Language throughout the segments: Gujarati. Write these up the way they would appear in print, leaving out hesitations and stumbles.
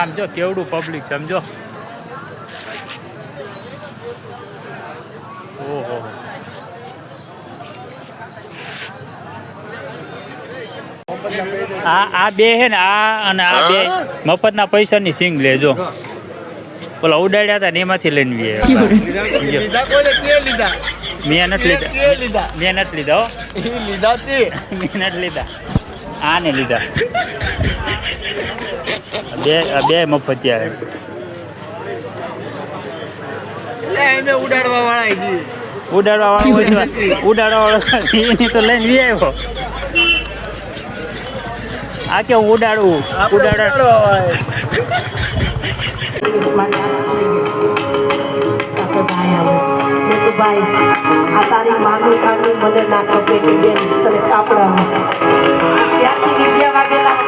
આમ જો કેવડું પબ્લિક સમજો. ઓહો આ બે હે ને આ અને આ બે મફતના પૈસાની સિંગ લેજો. પેલા ઉડાડ્યા હતા ને એમાંથી લઈને મેં નથી લીધા. મેં નથી લીધા હો. મેં નથી લીધા. આને લીધા. બે મફતિયા ઉડાડવા વાળો એની તો લઈને લઈ આવ્યો. આ કે હું ઉડાડવું ભાઈ આ તારી માનું કાનું મને ના ખપે કે બેન તને કાપડા ત્યાંથી વિદ્યા વાગેલા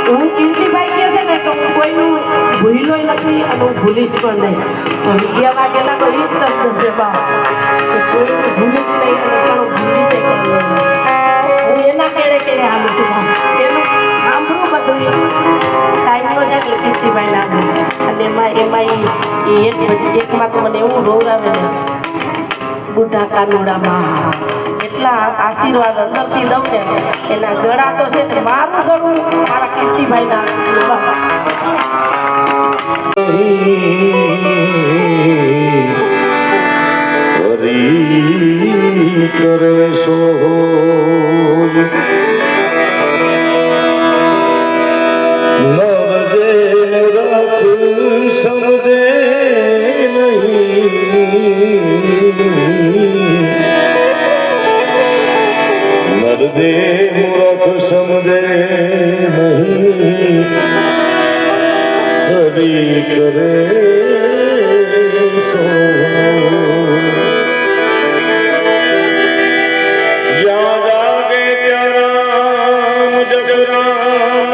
હું કીર્તિભાઈ કહે છે ને તો હું કોઈનું ભૂલ્યો નથી અને હું ભૂલીશ પણ નહીં. વિદ્યા વાગેલા તો એ જ શબ્દ છે બા કે કોઈનું ભૂલીશ નહીં અને ઘણું ભૂલી છે હું એના કેળે હાલું છું એનું સાંભળું બધું ટાઈમનો જ એટલે કીર્તિભાઈ ના અને એમાં એકમાં તો મને એવું રોવરાવે ને બુઢા કાનુડામાં એટલા આશીર્વાદ અંદરથી દઉં ને એના ગળા તો છે ને મારું ગળું મારા કીર્તિભાઈના હરી કરે સો સમજે નરદે મૂરખ સમજે નહીં હરી કરે સો જ્યાં જાગે ત્યાં રામ જગ રામ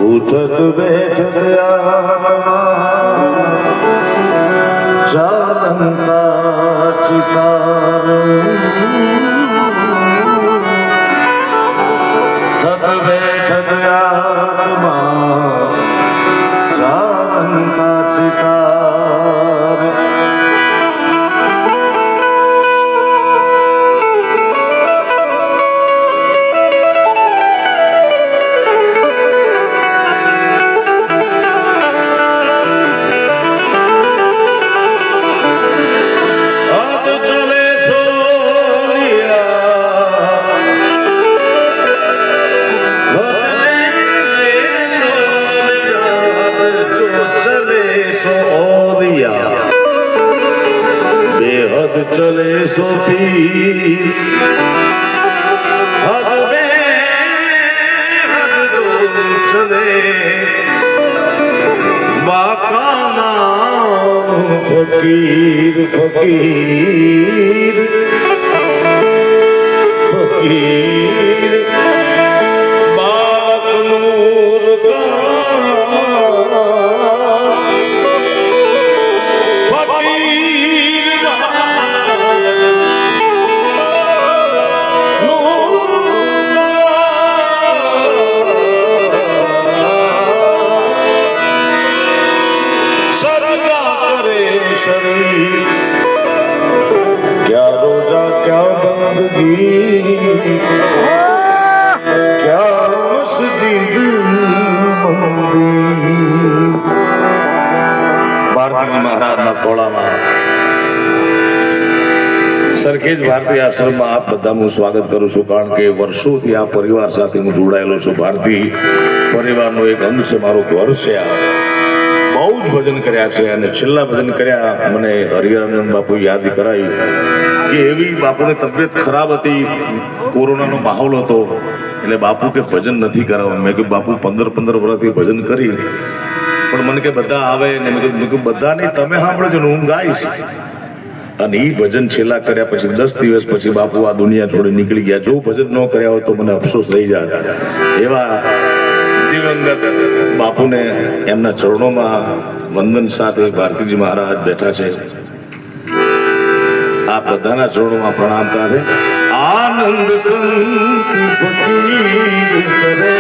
ઉઠત બેઠત આત્મા ચાલંતા ચિતાર થત બેઠત આત્મા ચાલંતા ચિતાર बेहद चले सो पीर हद बेहद दो चले बाका नाम फकीर फकीर फकीर बालक नूर का शरीर क्या रोजा क्या बंदगी क्या मस्जिद मंदिर भारती महाराजના ખોળામાં સરખેજ ભારતી આશ્રમમાં આપ બધાનું સ્વાગત કરું છું કારણ કે વર્ષોથી આ પરિવાર સાથે હું જોડાયેલો છું. ભારતી પરિવારનો એક અંગ છે, મારું ઘર છે. આ બહુ જ ભજન કર્યા છે અને છેલ્લા ભજન કર્યા મને હરિહરાનંદ બાપુ યાદ કરાયું કે એવી બાપુની તબિયત ખરાબ હતી, કોરોનાનો માહોલ હતો એટલે બાપુ કે ભજન નથી કરાવવાનું. મેં કીધું બાપુ 15 વર્ષથી ભજન કરી પણ મને કે બધા આવે ને મેં કીધું બધા નહીં, તમે સાંભળજો ને હું ગાઈશ. અને એ ભજન છેલ્લા કર્યા પછી 10 દિવસ પછી બાપુ આ દુનિયા છોડી નીકળી ગયા. જો ભજન ન કર્યા હોય તો મને અફસોસ રહી જાય. એવા દિવંગત બાપુ બાપુને એમના ચરણોમાં વંદન સાથે ભારતીજી મહારાજ બેઠા છે. આ બધાના ચરણોમાં પ્રણામ સાથે આનંદ સંત ફકીર કરે